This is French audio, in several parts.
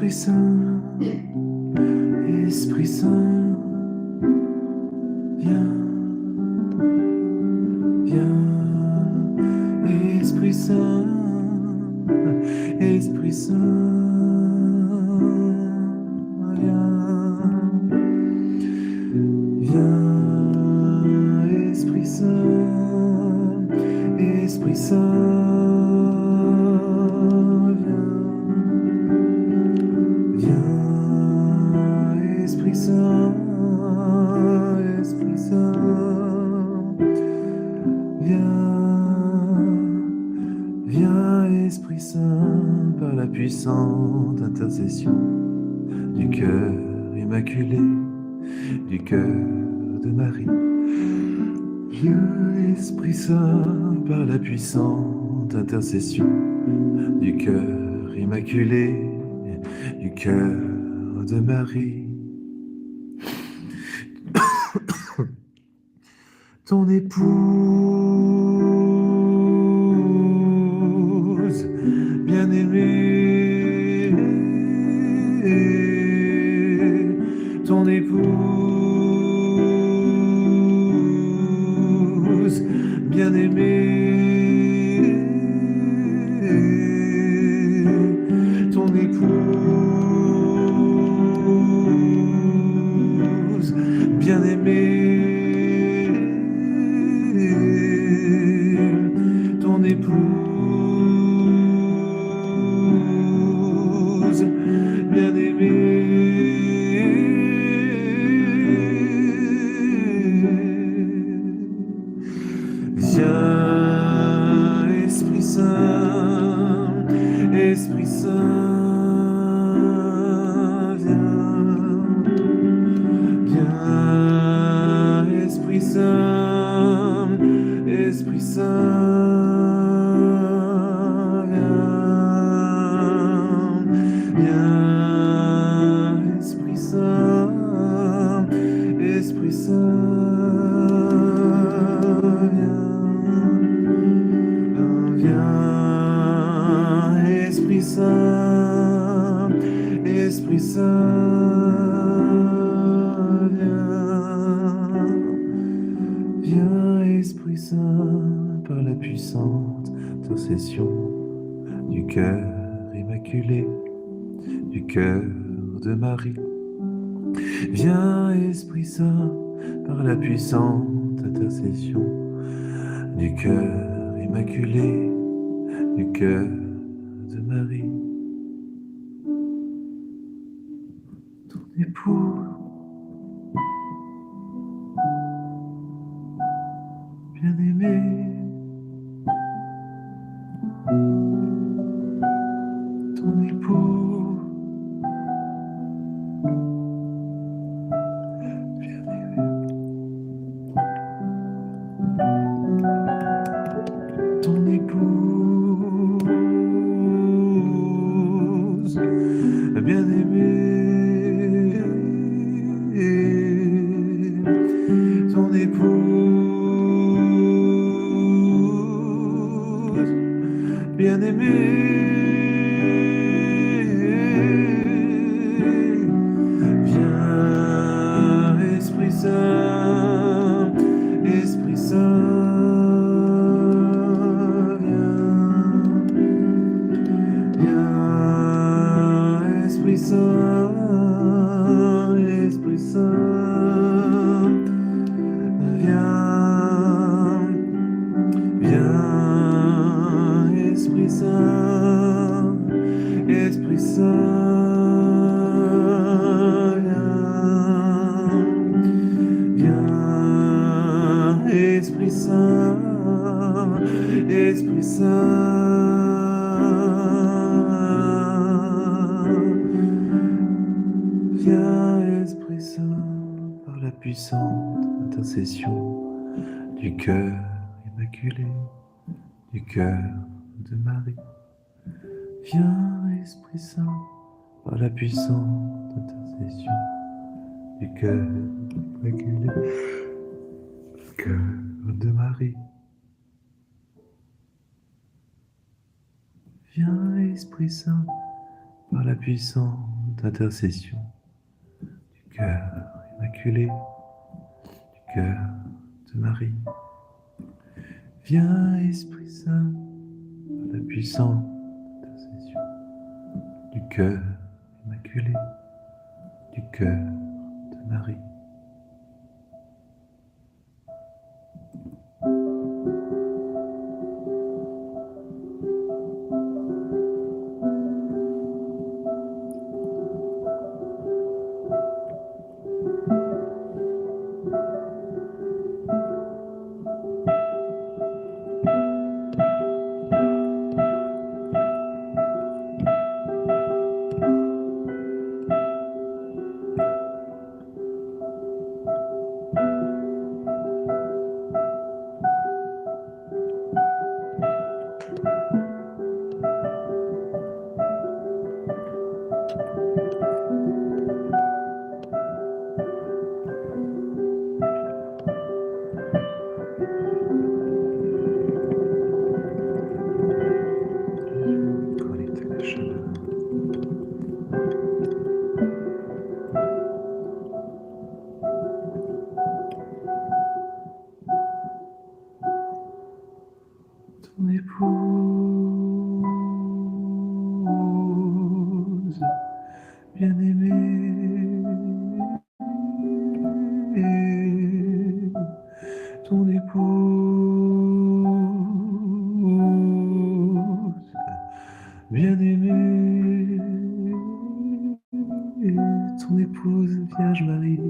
Esprit Saint, Esprit Saint, viens, viens, Esprit Saint, Esprit Saint, viens, viens, Esprit Saint, Esprit Saint. Esprit Saint, viens, Esprit Saint, par la puissante intercession du cœur immaculé, du cœur de Marie. Viens, Esprit Saint, par la puissante intercession du cœur immaculé, du cœur de Marie. Ton épouse bien-aimée, ton épouse bien-aimée, ton épouse bien-aimée. Ton épouse bien-aimée, viens, Esprit Saint, Esprit Saint, viens, Esprit Saint, Esprit Saint. Esprit Saint, viens, Esprit Saint, Esprit Saint, viens, Esprit Saint, par la puissante intercession du cœur immaculé, du cœur de Marie. Viens, Esprit Saint, par la puissante intercession du cœur immaculé, du cœur de Marie. Ton époux bien-aimé, ton époux bien-aimé, ton épouse bien-aimée, ton épouse bien-aimée. Viens, Esprit Saint, Esprit Saint, viens, Esprit Saint, Esprit Saint, viens, Esprit Saint, Esprit Saint. Esprit Saint, Esprit Saint, viens, Esprit Saint, par la puissante intercession du cœur immaculé, du cœur de Marie. Viens, Esprit Saint, par la puissante intercession du cœur immaculé, du cœur de Marie. Viens, Esprit Saint, par la puissante intercession du cœur immaculé, du cœur de Marie. Viens, Esprit Saint, par la puissante intercession du cœur immaculé, du cœur de Marie. Connecte à la chaleur. Ton épouse bien-aimée, ton épouse bien-aimée, ton épouse Vierge Marie,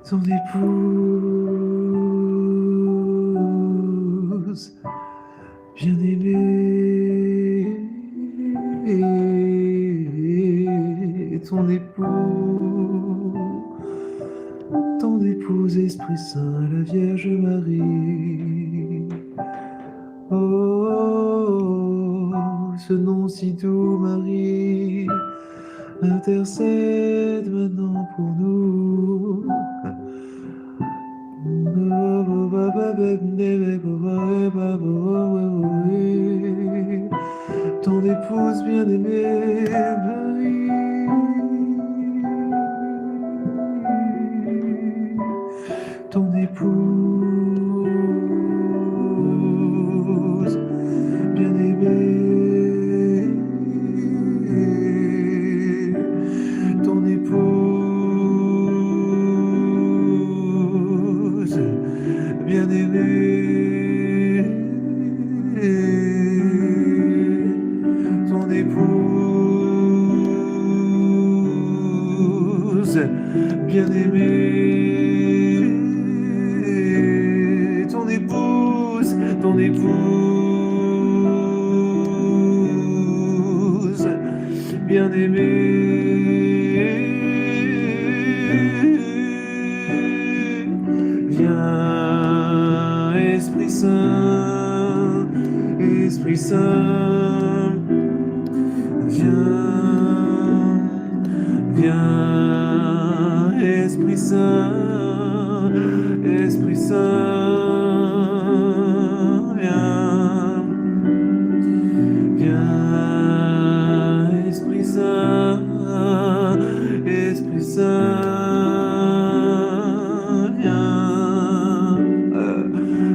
ton épouse bien-aimée, ton épouse Esprit Saint, la Vierge Marie. Oh, ce nom si doux, Marie, intercède maintenant pour nous. Ton épouse bien-aimée, Marie. Ton épouse bien-aimée, ton épouse bien-aimée, ton épouse bien-aimée, ton épouse bien-aimée. Viens, Esprit Saint, Esprit Saint, viens, viens, Esprit Saint, Esprit Saint, viens, viens, Esprit Saint, Esprit Saint, viens,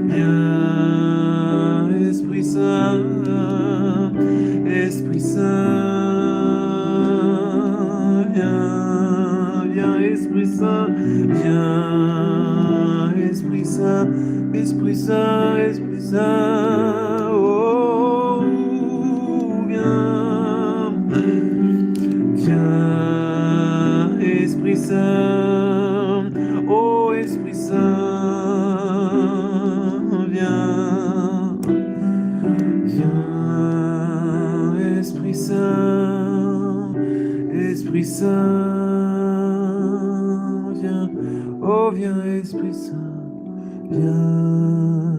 viens, Esprit Saint, Esprit Saint, viens, viens, Esprit Saint, viens, Esprit Saint, Esprit Saint, Esprit Saint, oh, viens, viens, Esprit Saint, oh, Esprit Saint, viens, viens, Esprit Saint, Esprit Saint, viens, oh, viens, Esprit Saint, viens,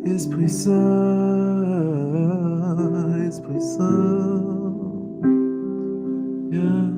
Esprit Saint, Esprit Saint, viens.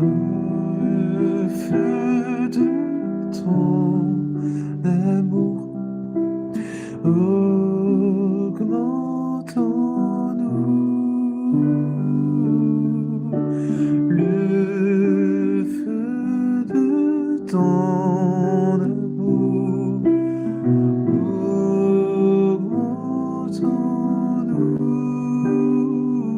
au feu de ton amour, augmentons-nous. Le feu de ton amour, augmentons-nous. Le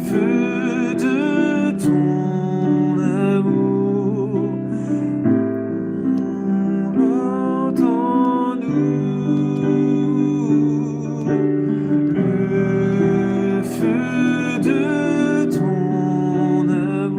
feu de ton amour, entends-nous. Le feu de ton amour,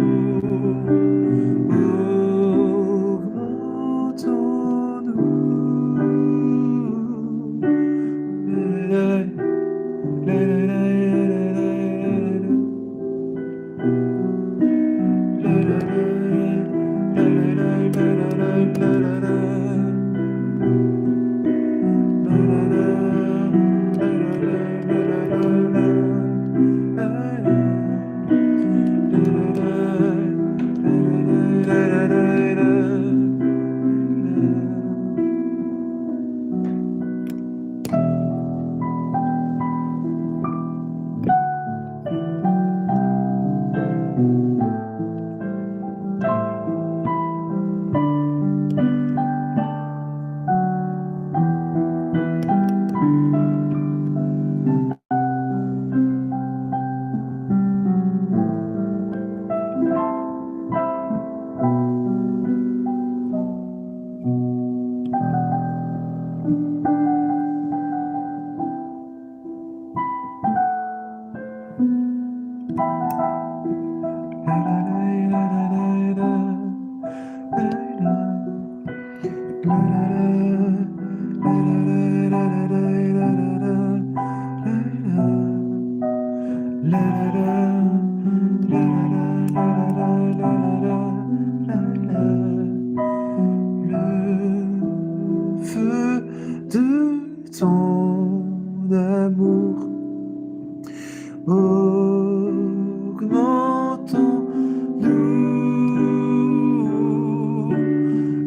le feu de ton amour, augmentons-nous.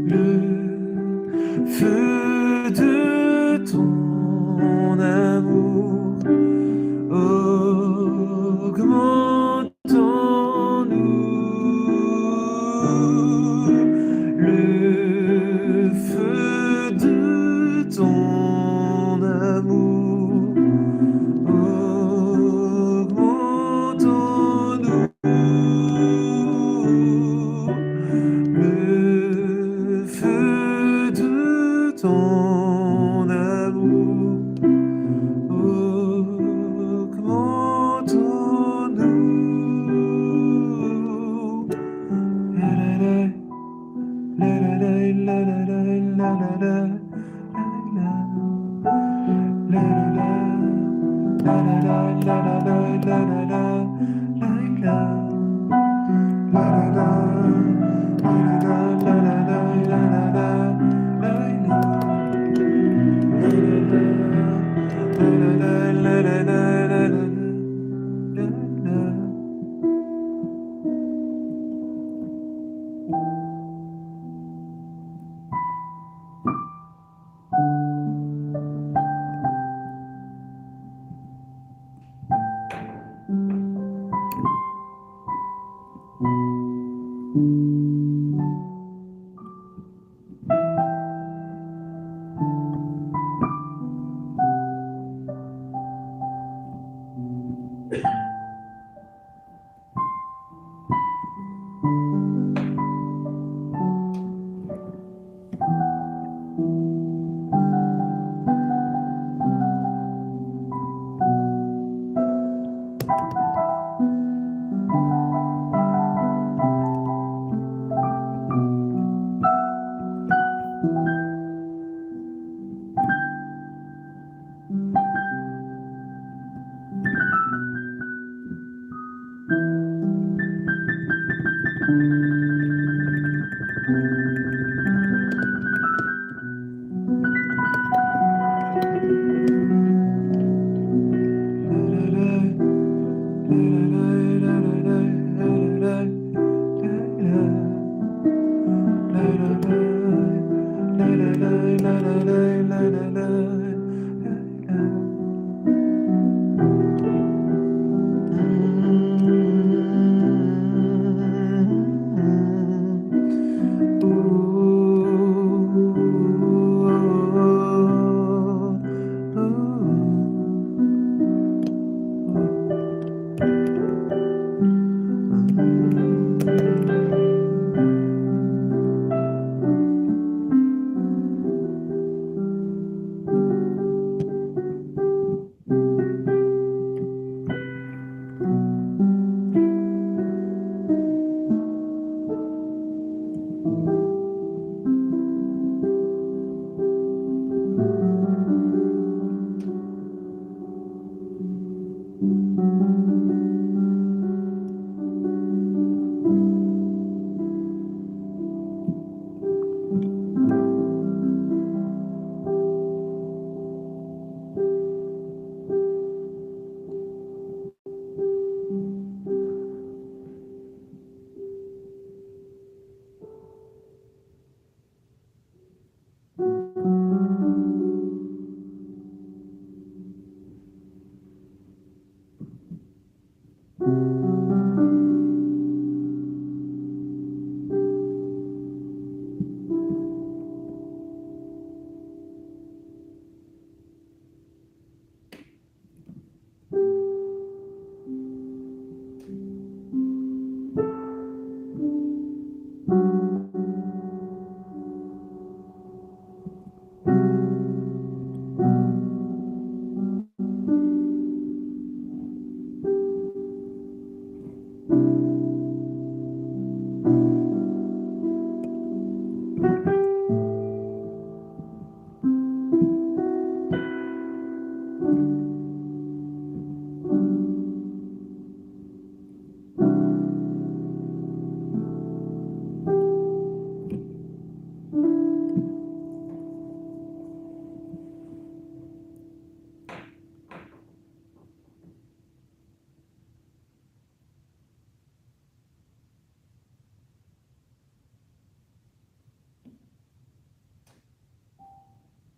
Le feu de ton amour, augmentons-nous. Le feu de ton amour, augmentons-nous. Le feu de ton amour, augmentons-nous.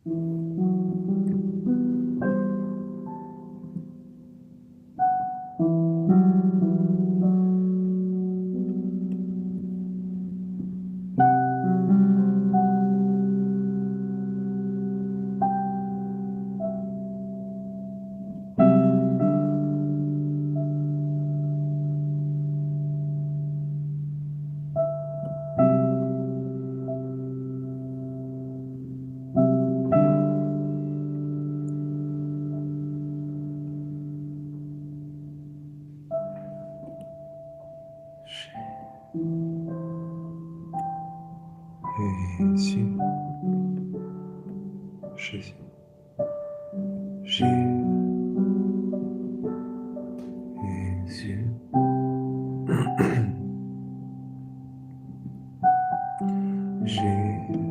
Jésus, Jésus, Jésus, Jésus,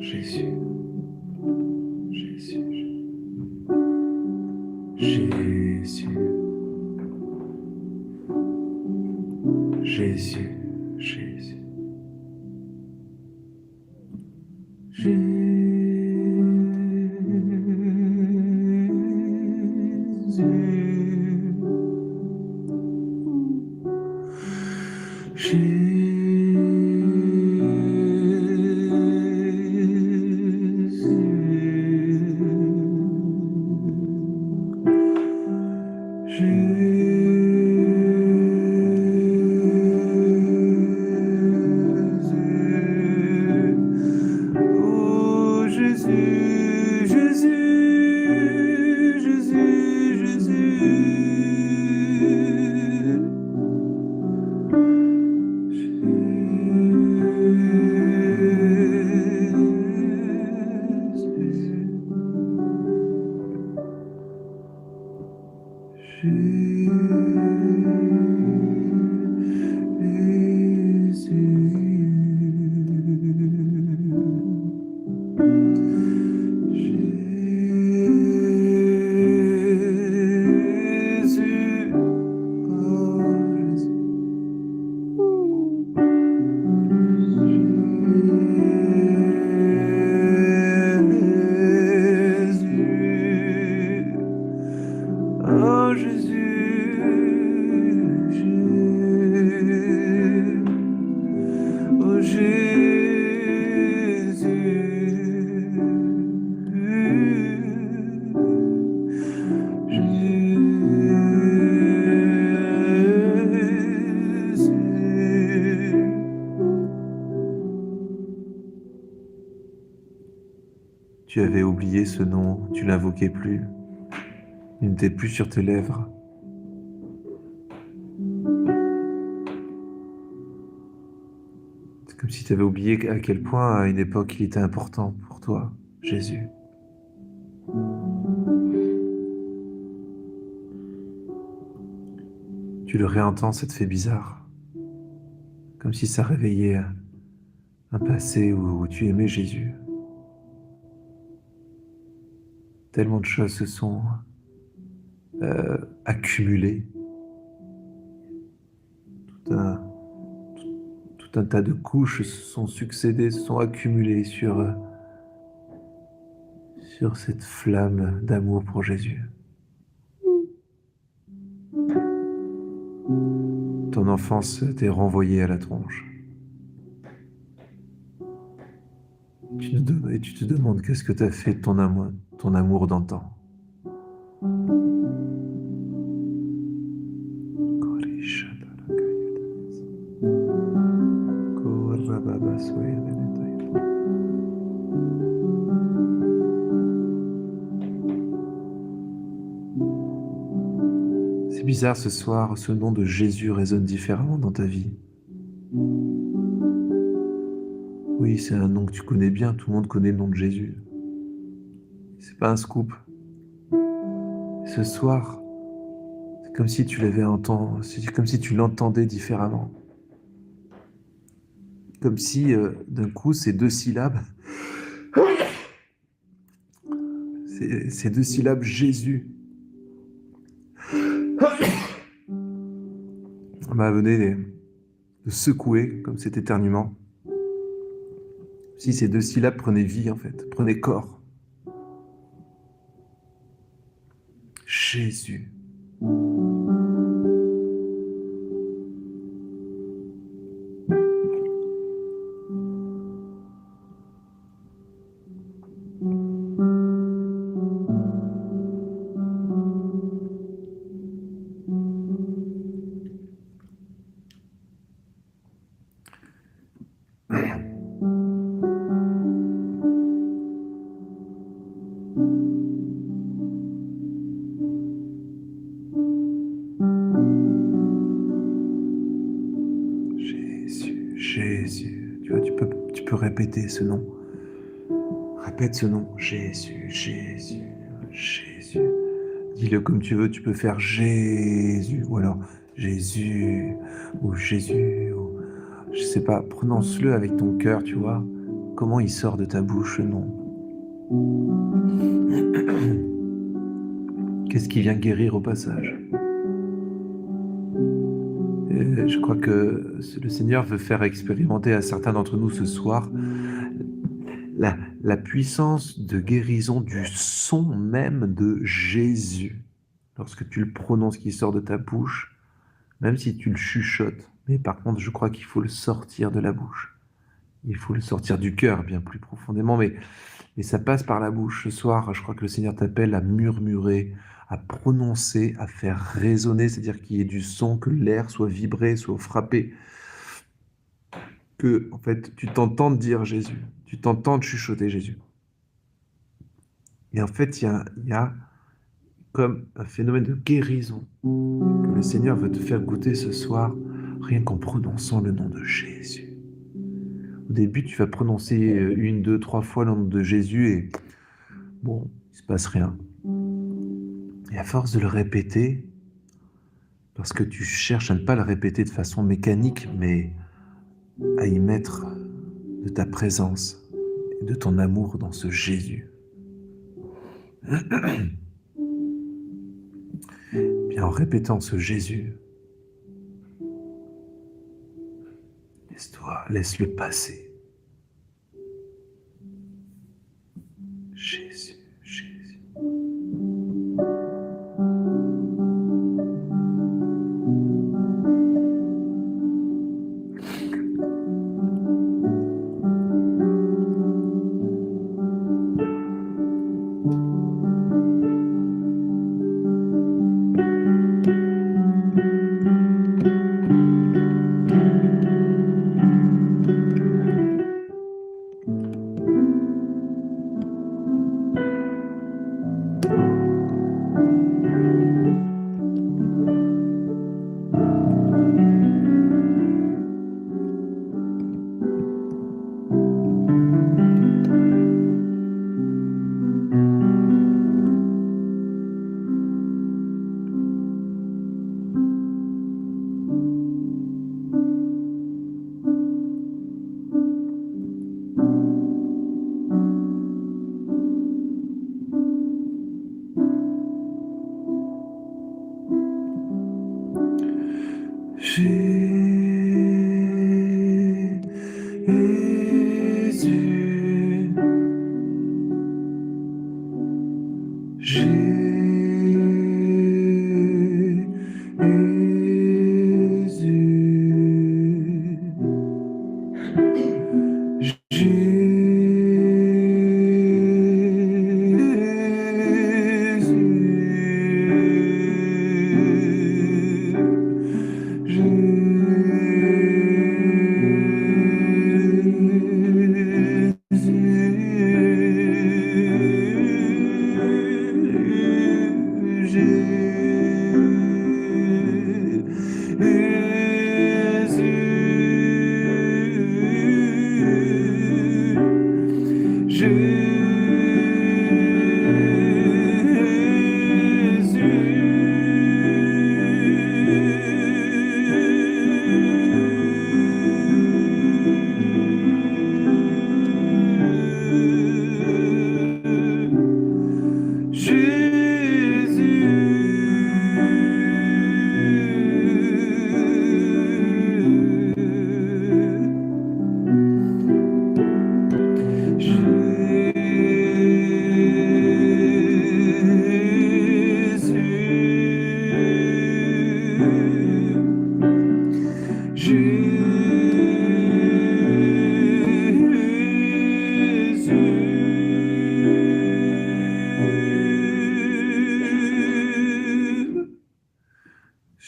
Jésus, Jésus, Jésus, Jésus, Jésus, Jésus, Tu avais oublié ce nom, tu l'invoquais plus, il n'était plus sur tes lèvres. C'est comme si tu avais oublié à quel point, à une époque, il était important pour toi, Jésus. Tu le réentends, ça te fait bizarre, comme si ça réveillait un passé où tu aimais Jésus. Tellement de choses se sont accumulées. Tout un tas de couches se sont succédées, se sont accumulées sur cette flamme d'amour pour Jésus. Ton enfance t'est renvoyée à la tronche. Et tu te demandes qu'est-ce que tu as fait de ton amour d'antan. C'est bizarre ce soir, ce nom de Jésus résonne différemment dans ta vie. Oui, c'est un nom que tu connais bien, tout le monde connaît le nom de Jésus. C'est pas un scoop. Ce soir, c'est comme si tu l'avais entendu, comme si tu l'entendais différemment. Comme si, d'un coup, ces deux syllabes, ces deux syllabes Jésus, venaient de secouer, comme cet éternuement. Si ces deux syllabes prenaient vie, en fait, prenaient corps. Jésus. Jésus, Jésus. Tu vois, tu peux répéter ce nom. Répète ce nom. Jésus, Jésus, Jésus. Dis-le comme tu veux, tu peux faire Jésus, ou alors Jésus, ou Jésus, ou je sais pas, prononce-le avec ton cœur, tu vois. Comment il sort de ta bouche, le nom? Qu'est-ce qui vient guérir au passage? Et je crois que le Seigneur veut faire expérimenter à certains d'entre nous ce soir la puissance de guérison du son même de Jésus. Lorsque tu le prononces qui sort de ta bouche, même si tu le chuchotes, mais par contre, je crois qu'il faut le sortir de la bouche. Il faut le sortir du cœur bien plus profondément, mais ça passe par la bouche. Ce soir, je crois que le Seigneur t'appelle à murmurer, à prononcer, à faire résonner, c'est-à-dire qu'il y ait du son, que l'air soit vibré, soit frappé, que en fait tu t'entendes dire Jésus, tu t'entends chuchoter Jésus. Et en fait, il y a comme un phénomène de guérison que le Seigneur veut te faire goûter ce soir, rien qu'en prononçant le nom de Jésus. Au début, tu vas prononcer une, deux, trois fois le nom de Jésus et bon, il se passe rien. Et à force de le répéter, parce que tu cherches à ne pas le répéter de façon mécanique, mais à y mettre de ta présence et de ton amour dans ce Jésus. Bien, en répétant ce Jésus, laisse-le passer. Jésus, Jésus.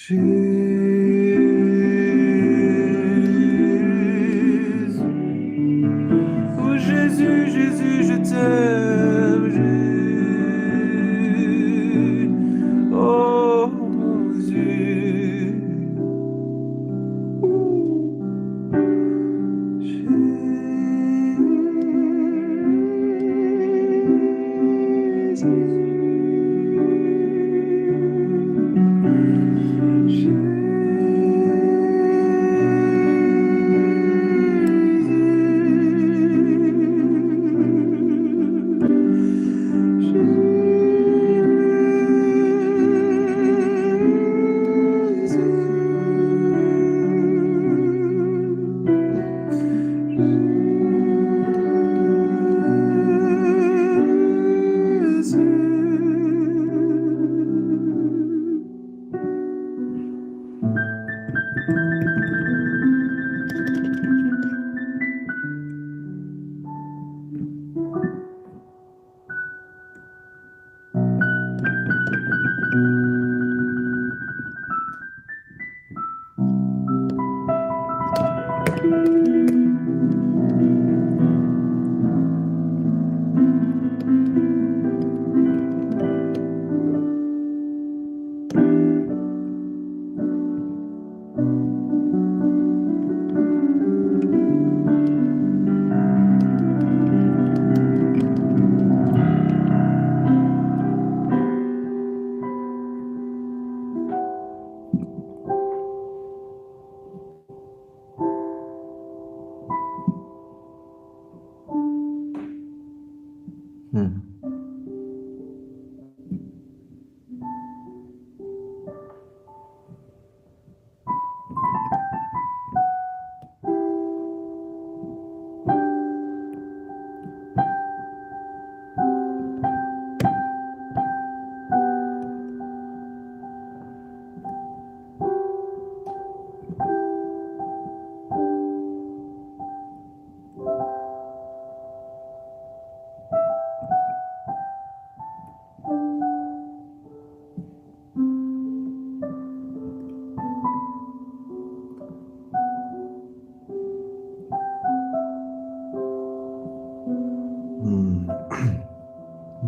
Jésus, oh Jésus, Jésus, je t'aime, Jésus, oh mon Dieu.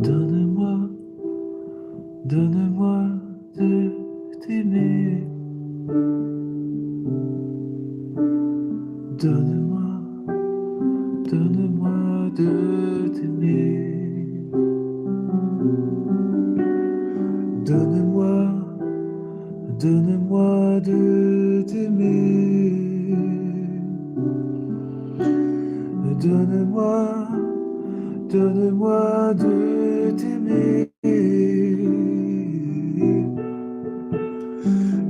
Donne-moi, donne-moi de t'aimer. Donne-moi, donne-moi de t'aimer. Donne-moi, donne-moi de t'aimer. Donne-moi, donne-moi de t'aimer.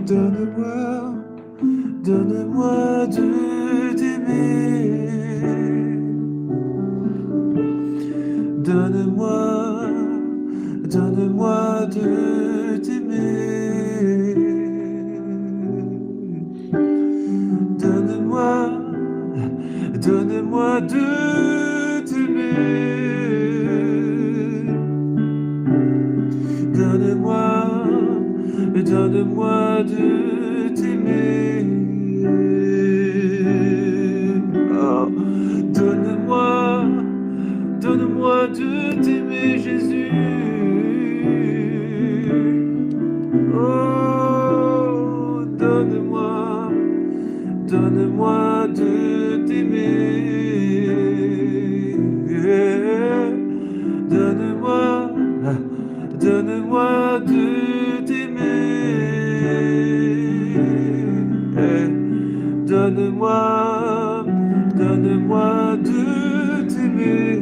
Donne-moi, donne-moi de t'aimer. Donne-moi, donne-moi de t'aimer. Donne-moi, donne-moi de t'aimer. Donne-moi, donne-moi de t'aimer. Oh, donne-moi, donne-moi de t'aimer, Jésus. Oh, donne-moi, donne-moi de t'aimer. Donne-moi, donne-moi de t'aimer. Donne-moi, donne-moi de t'aimer.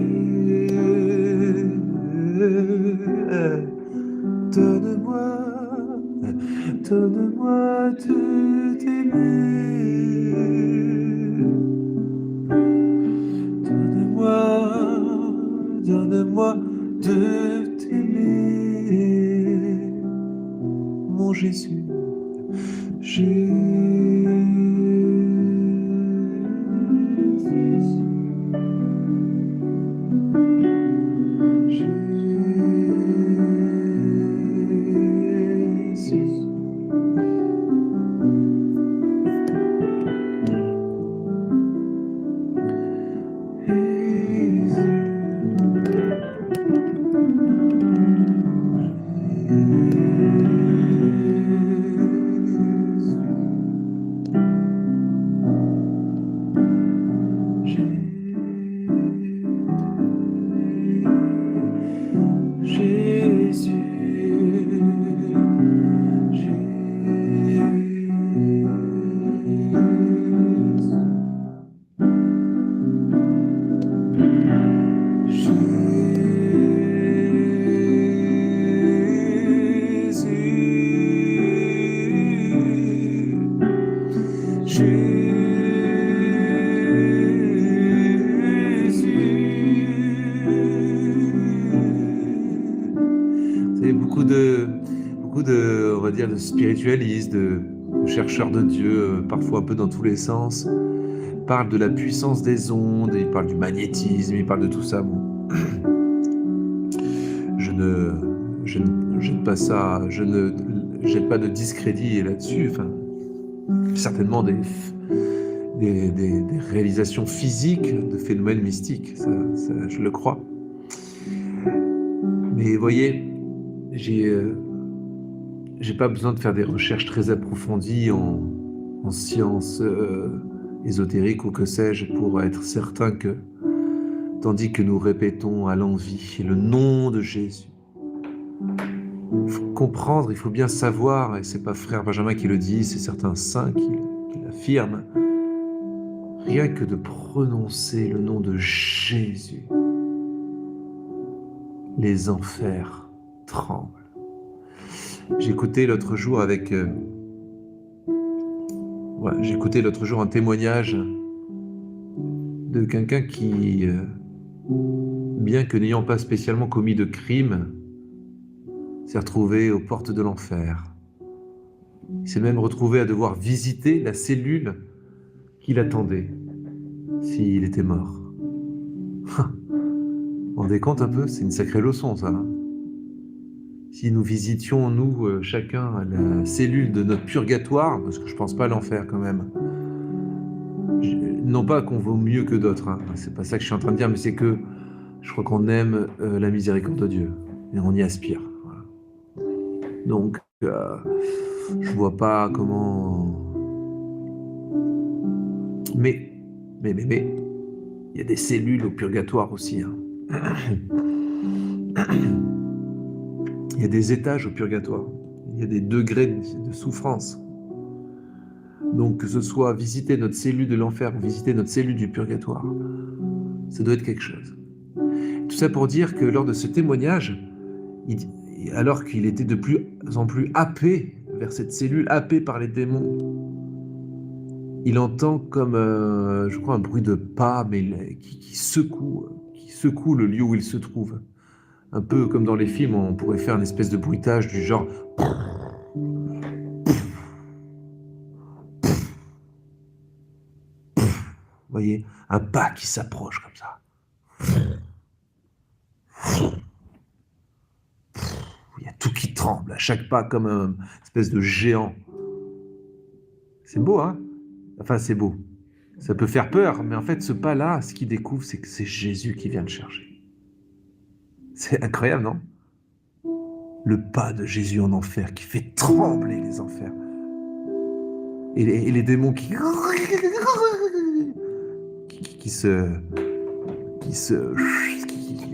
Donne-moi, donne-moi de t'aimer. Donne-moi, donne-moi de t'aimer. Mon Jésus, Jésus. on va dire, de spiritualistes, de chercheurs de Dieu, parfois un peu dans tous les sens, parlent de la puissance des ondes, ils parlent du magnétisme, ils parlent de tout ça. Bon. Je ne jette pas ça, je ne jette pas de discrédit là-dessus. Enfin, certainement des réalisations physiques de phénomènes mystiques, ça, je le crois. Mais vous voyez, j'ai pas besoin de faire des recherches très approfondies en sciences ésotériques ou que sais-je pour être certain que, tandis que nous répétons à l'envi le nom de Jésus, il faut comprendre, il faut bien savoir, et c'est pas frère Benjamin qui le dit, c'est certains saints qui l'affirment, rien que de prononcer le nom de Jésus, les enfers tremblent. J'écoutais l'autre jour j'écoutais l'autre jour un témoignage de quelqu'un qui, bien que n'ayant pas spécialement commis de crime, s'est retrouvé aux portes de l'enfer. Il s'est même retrouvé à devoir visiter la cellule qui l'attendait s'il était mort. Vous vous rendez compte un peu? C'est une sacrée leçon, ça. Hein, si nous visitions, nous, chacun, la cellule de notre purgatoire, parce que je pense pas à l'enfer quand même, non pas qu'on vaut mieux que d'autres, hein, c'est pas ça que je suis en train de dire, mais c'est que je crois qu'on aime la miséricorde de Dieu, et on y aspire. Voilà. Donc, je vois pas comment... Mais, il y a des cellules au purgatoire aussi. Hein. Il y a des étages au purgatoire. Il y a des degrés de souffrance. Donc, que ce soit visiter notre cellule de l'enfer ou visiter notre cellule du purgatoire, ça doit être quelque chose. Tout ça pour dire que lors de ce témoignage, alors qu'il était de plus en plus happé vers cette cellule, happé par les démons, il entend comme, je crois, un bruit de pas, mais qui secoue le lieu où il se trouve. Un peu comme dans les films, on pourrait faire une espèce de bruitage du genre... Vous voyez, un pas qui s'approche comme ça. Il y a tout qui tremble, à chaque pas comme une espèce de géant. C'est beau, hein? Enfin, c'est beau. Ça peut faire peur, mais en fait, ce pas-là, ce qu'il découvre, c'est que c'est Jésus qui vient le chercher. C'est incroyable, non? Le pas de Jésus en enfer qui fait trembler les enfers. Et les démons qui se...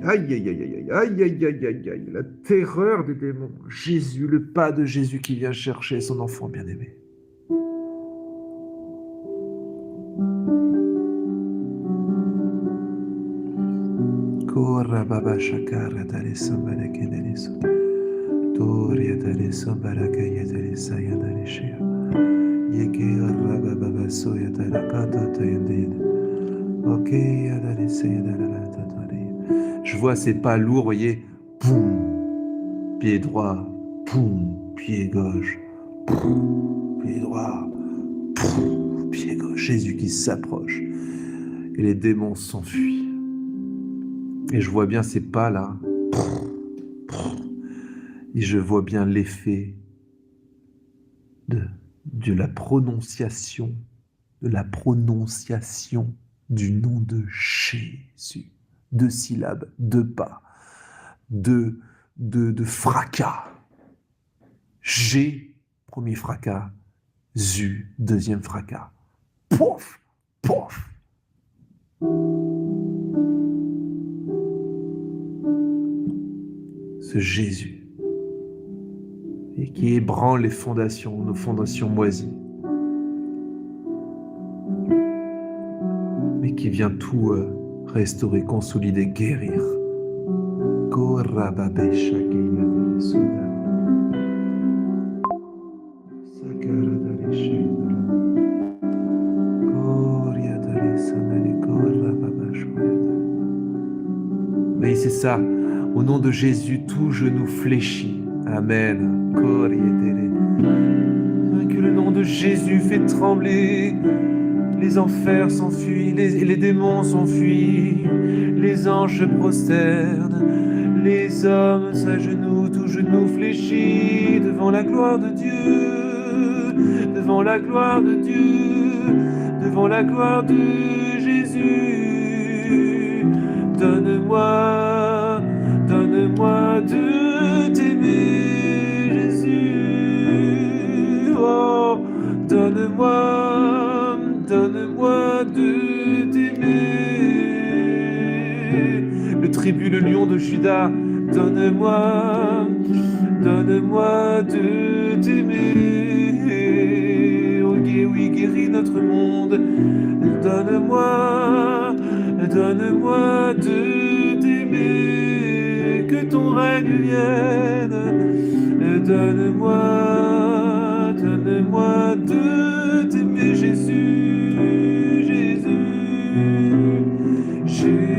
Aïe, aïe, aïe, aïe, aïe, aïe, aïe, aïe, aïe, la terreur des démons. Jésus, le pas de Jésus qui vient chercher son enfant bien-aimé. Corra baba shakara dale sambara kedele so. Toria dale sambara kaya dale saya dale shia. Yeke araba baba soya dale kata tayende. Ok, dale saya dale la tatari. Je vois ces pas lourds, voyez, poum, pied droit, poum, pied gauche, poum, pied droit, poum, pied gauche. Jésus qui s'approche et les démons s'enfuient. Et je vois bien ces pas-là. Et je vois bien l'effet de la prononciation, du nom de Jésus. 2 syllabes, 2 pas, 2 fracas. G, premier fracas. Zu, deuxième fracas. Pouf, pouf. Ce Jésus, et qui ébranle les fondations, nos fondations moisies, mais qui vient tout restaurer, consolider, guérir. Oui, c'est ça. Au nom de Jésus, tout genou fléchit. Amen. Que le nom de Jésus fait trembler. Les enfers s'enfuient, les démons s'enfuient, les anges se prosternent, les hommes s'agenouillent, tout genou fléchit devant la gloire de Dieu, devant la gloire de Dieu, devant la gloire de Jésus. Donne-moi, donne-moi de t'aimer, Jésus. Oh, donne-moi, donne-moi de t'aimer. Le tribut, le lion de Juda, donne-moi, donne-moi de t'aimer. Oh, oui, guéris notre monde. Donne-moi, donne-moi de t'aimer. Que ton règne vienne. Donne-moi, donne-moi de t'aimer, Jésus, Jésus, Jésus.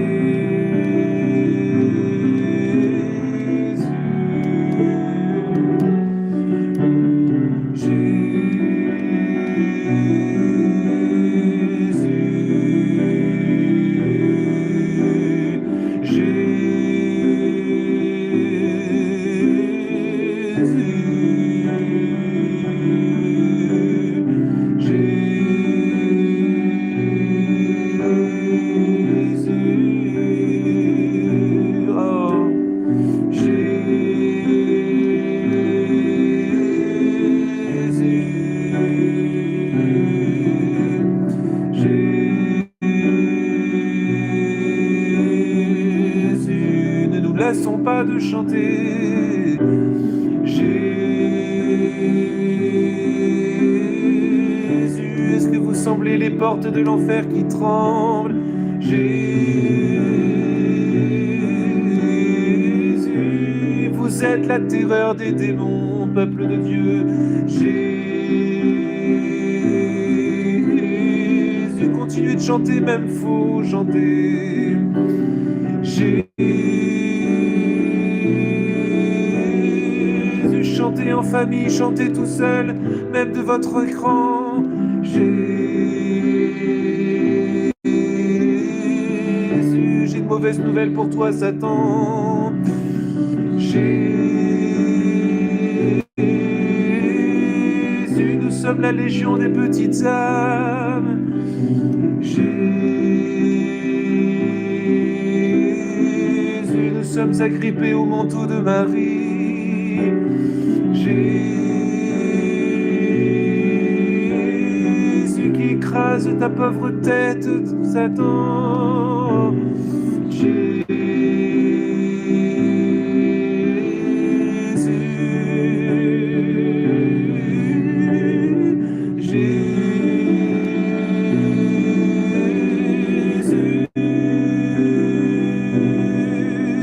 Pas de chanter Jésus. Est-ce que vous semblez les portes de l'enfer qui tremblent? Jésus, vous êtes la terreur des démons, peuple de Dieu. Jésus, continuez de chanter, même faut chanter. Jésus, chantez en famille, chantez tout seul, même de votre écran. Jésus, j'ai une mauvaise nouvelle pour toi, Satan. Jésus, nous sommes la légion des petites âmes. Jésus, nous sommes agrippés au manteau de Marie. Jésus qui écrase ta pauvre tête, Satan. Jésus, Jésus.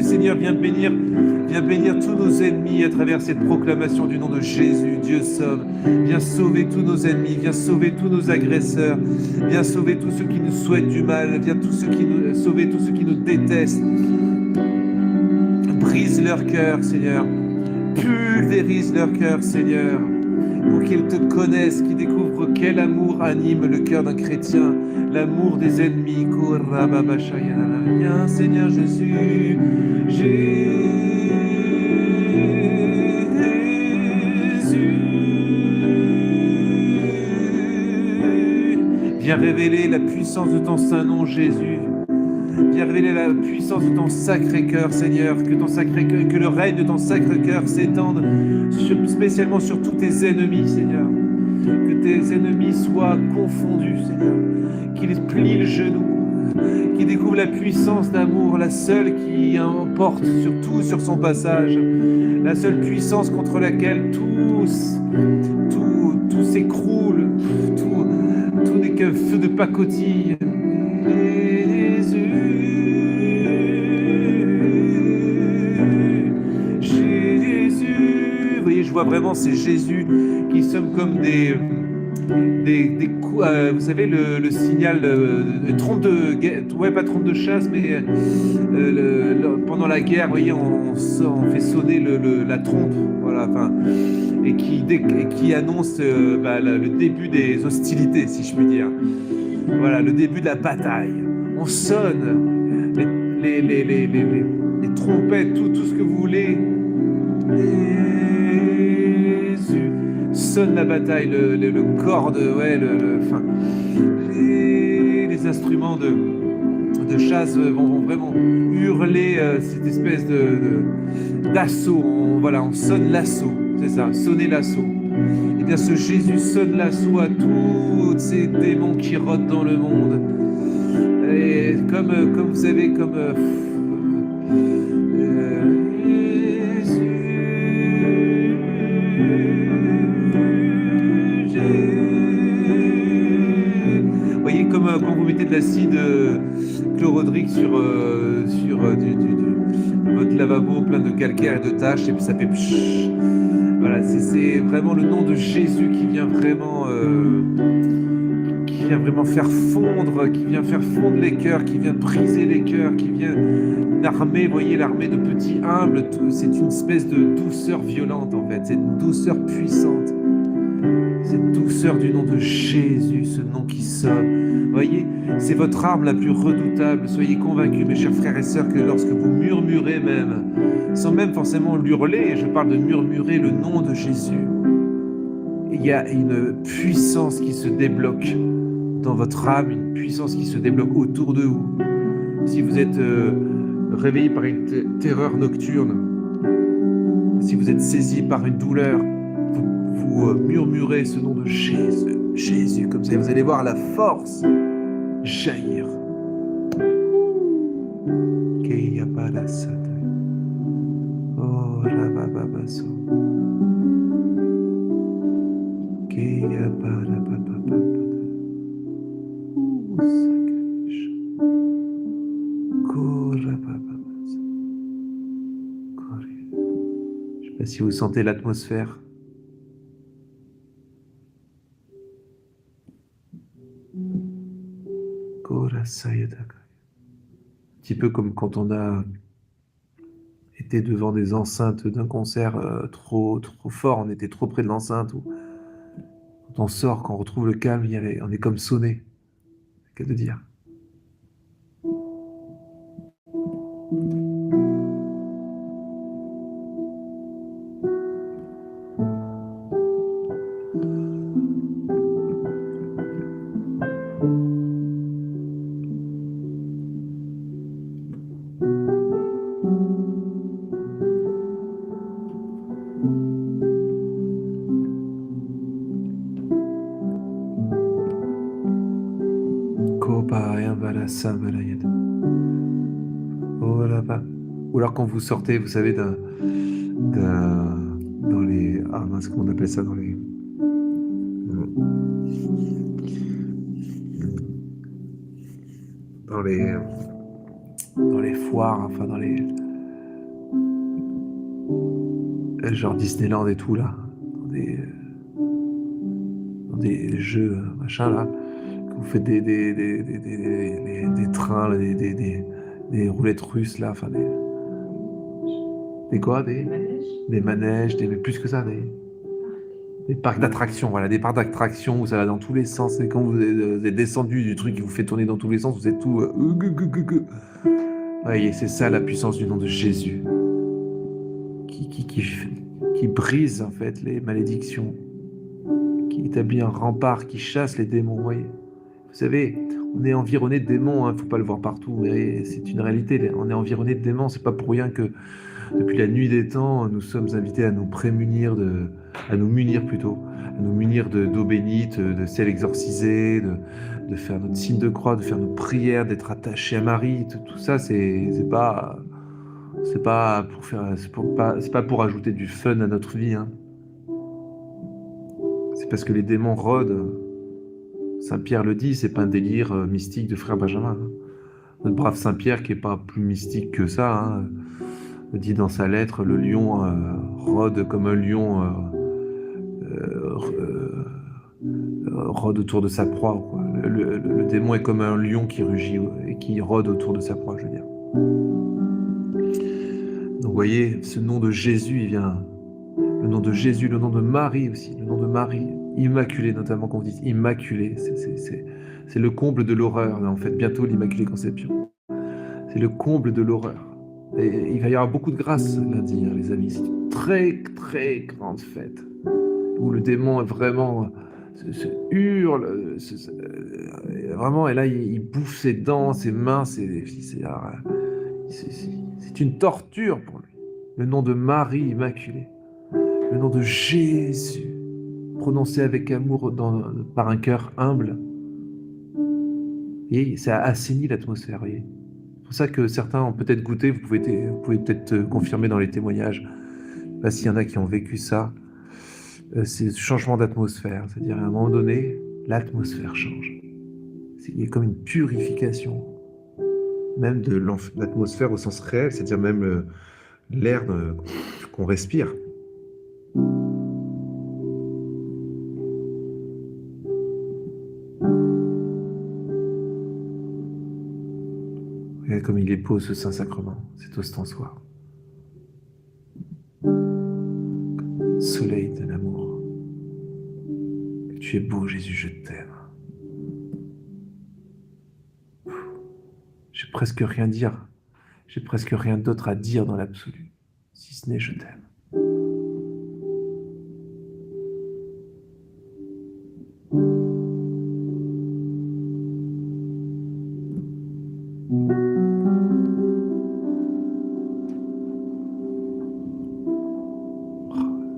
Seigneur, viens bénir tous nos ennemis à travers cette proclamation du nom de Jésus. Dieu sauve. Viens sauver tous nos ennemis. Viens sauver tous nos agresseurs. Viens sauver tous ceux qui nous souhaitent du mal. Viens sauver tous ceux qui nous détestent. Brise leur cœur, Seigneur. Pulvérise leur cœur, Seigneur. Pour qu'ils te connaissent, qu'ils découvrent quel amour anime le cœur d'un chrétien. L'amour des ennemis. Viens, Seigneur Jésus. Viens révéler la puissance de ton saint nom, Jésus. Viens révéler la puissance de ton sacré cœur, Seigneur. Que le règne de ton sacré cœur s'étende spécialement sur tous tes ennemis, Seigneur. Que tes ennemis soient confondus, Seigneur. Qu'ils plient le genou. Qu'ils découvrent la puissance d'amour, la seule qui emporte sur tout sur son passage. La seule puissance contre laquelle tout s'écroule. Tout n'est qu'un feu de pacotille. Jésus. Vous voyez, je vois vraiment ces Jésus qui sommes comme des des coups, vous savez, le signal, trompe de guerre, ouais, pas trompe de chasse, mais pendant la guerre, vous voyez, on fait sonner la trompe, voilà, enfin, et qui annonce le début des hostilités, si je puis dire. Voilà, le début de la bataille. On sonne les trompettes, tout ce que vous voulez. Jésus sonne la bataille, le corde, ouais, enfin, les instruments de chasse vont vraiment hurler cette espèce d'assaut. Voilà, on sonne l'assaut, c'est ça, sonner l'assaut. Et bien ce Jésus sonne l'assaut à tous ces démons qui rôdent dans le monde. Et comme vous savez, comme vous voyez, comme quand vous mettez de l'acide chlorhydrique sur votre lavabo plein de calcaire et de taches, et puis ça fait pshhh. Voilà, c'est vraiment le nom de Jésus qui vient vraiment faire fondre les cœurs, qui vient briser les cœurs, qui vient une armée, vous voyez, l'armée de petits humbles, c'est une espèce de douceur violente en fait, c'est une douceur puissante. Cette douceur du nom de Jésus, ce nom qui sonne. Vous voyez, c'est votre arme la plus redoutable. Soyez convaincus, mes chers frères et sœurs, que lorsque vous murmurez même, sans même forcément l'hurler, je parle de murmurer le nom de Jésus, il y a une puissance qui se débloque dans votre âme, une puissance qui se débloque autour de vous. Si vous êtes réveillé par une terreur nocturne, si vous êtes saisi par une douleur, vous murmurez ce nom de Jésus, Jésus, comme ça, et vous allez voir la force jaillir. Oh, je sais pas si vous sentez l'atmosphère. Un petit peu comme quand on a été devant des enceintes d'un concert trop fort, on était trop près de l'enceinte, ou quand on sort, quand on retrouve le calme, on est comme sonné. Qu'est-ce de dire? Ou alors quand vous sortez, vous savez, dans les... Ah mince, comment on appelle ça dans les... Dans les foires, enfin dans les... genre Disneyland et tout, là. Dans des jeux, machin, là. Vous faites des trains, là, des roulettes russes, là, enfin des quoi? Des manèges, mais plus que ça, des parcs d'attractions, voilà, des parcs d'attractions où ça va dans tous les sens. Et quand vous êtes descendu du truc qui vous fait tourner dans tous les sens, vous êtes tout... voyez, c'est ça la puissance du nom de Jésus. Qui brise, en fait, les malédictions. Qui établit un rempart, qui chasse les démons, vous voyez. Vous savez, on est environné de démons, hein, faut pas le voir partout, mais c'est une réalité. On est environné de démons, c'est pas pour rien que depuis la nuit des temps, nous sommes invités à nous prémunir à nous munir d'eau bénite, de sel exorcisé, de faire notre signe de croix, de faire nos prières, d'être attachés à Marie. Tout ça, c'est pas pour faire, c'est pas pour ajouter du fun à notre vie, hein. C'est parce que les démons rôdent. Saint Pierre le dit, c'est pas un délire mystique de frère Benjamin, hein. Notre brave Saint Pierre, qui est pas plus mystique que ça, hein, dit dans sa lettre, le lion rôde comme un lion rôde autour de sa proie, quoi. Le démon est comme un lion qui rugit et qui rôde autour de sa proie, je veux dire. Donc vous voyez, ce nom de Jésus, il vient, le nom de Jésus, le nom de Marie aussi, le nom de Marie, Immaculée notamment, quand vous dites Immaculée, c'est le comble de l'horreur, là, en fait, bientôt l'Immaculée Conception. C'est le comble de l'horreur. Et il va y avoir beaucoup de grâce lundi, hein, les amis. C'est une très, très grande fête où le démon est vraiment hurle, vraiment, et là, il bouffe ses dents, ses mains, c'est une torture pour lui. Le nom de Marie Immaculée, le nom de Jésus, prononcé avec amour par un cœur humble, et ça assainit l'atmosphère, voyez. C'est pour ça que certains ont peut-être goûté, vous pouvez peut-être confirmer dans les témoignages, je sais pas s'il y en a qui ont vécu ça, c'est ce changement d'atmosphère, c'est-à-dire à un moment donné, l'atmosphère change. Il y a comme une purification, même de l'atmosphère au sens réel, c'est-à-dire même l'air qu'on respire. Regarde comme il est beau ce Saint-Sacrement, cet ostensoir. Soleil de l'amour. Tu es beau, Jésus, je t'aime. J'ai presque rien dire. J'ai presque rien d'autre à dire dans l'absolu, si ce n'est je t'aime.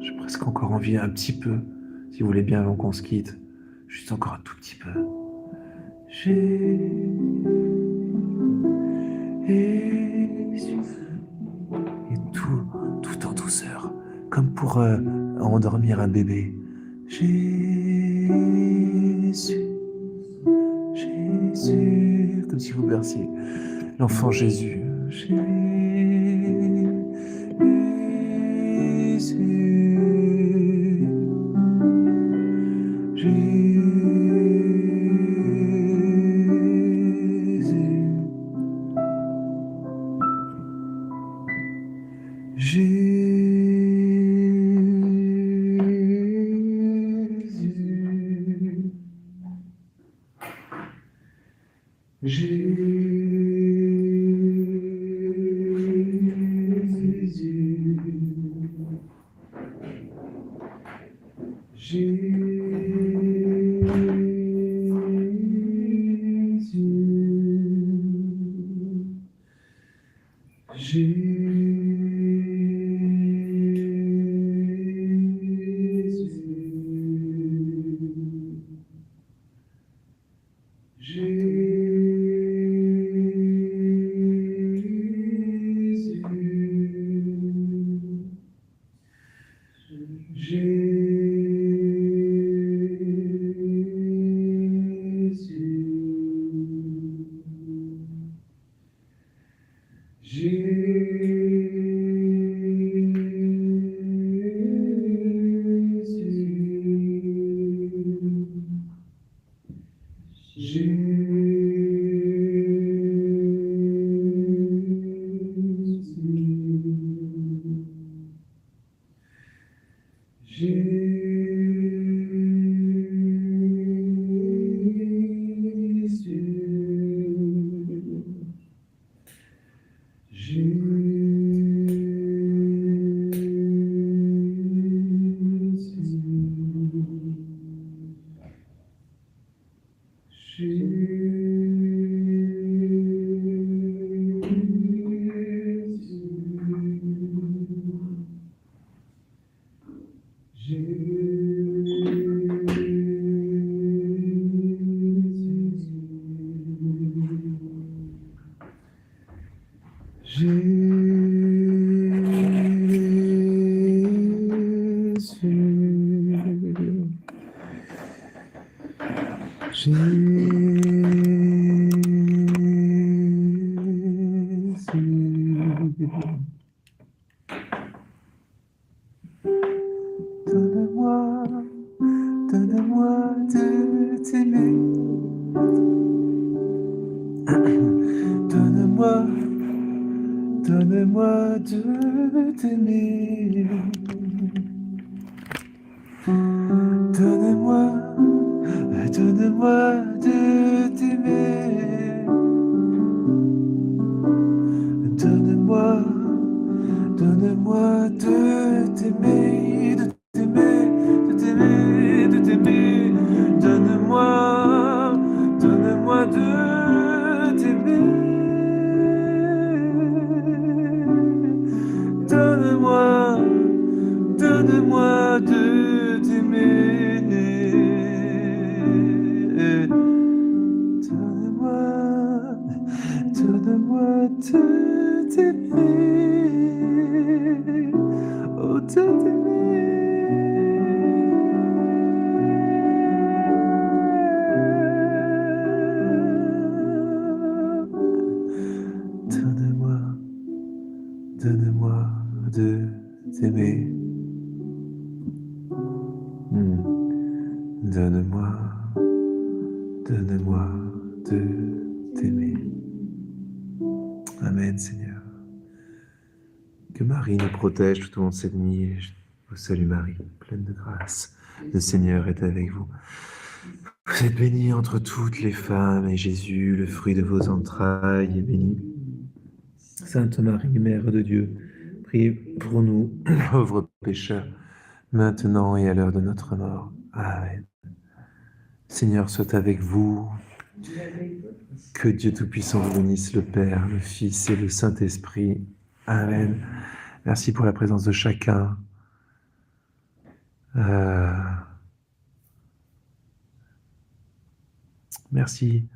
J'ai presque encore envie un petit peu, si vous voulez bien avant qu'on se quitte, juste encore un tout petit peu. Jésus. Et tout en douceur, comme pour endormir un bébé. Jésus, Jésus, comme si vous berciez l'enfant Jésus. Jésus, Jésus, Donne-moi, donne-moi de t'aimer. Donne-moi, donne-moi de t'aimer. Donne-moi, donne-moi de t'aimer. Donne-moi, donne-moi de t'aimer, de t'aimer, de t'aimer, de t'aimer. Donne-moi, donne-moi de t'aimer. Donne-moi, donne-moi de t'aimer. Donne-moi, donne-moi de t'aimer. Oh, de t'aimer. Donne-moi, donne-moi de t'aimer. Donne-moi, donne-moi de t'aimer. Amen, Seigneur. Que Marie nous protège tout au long de cette nuit. Je vous salue Marie, pleine de grâce. Le Seigneur est avec vous. Vous êtes bénie entre toutes les femmes, et Jésus, le fruit de vos entrailles, est béni. Sainte Marie, Mère de Dieu, priez pour nous, pauvres pécheurs, maintenant et à l'heure de notre mort. Amen. Seigneur soit avec vous. Que Dieu Tout-Puissant vous bénisse, le Père, le Fils et le Saint-Esprit. Amen. Merci pour la présence de chacun. Merci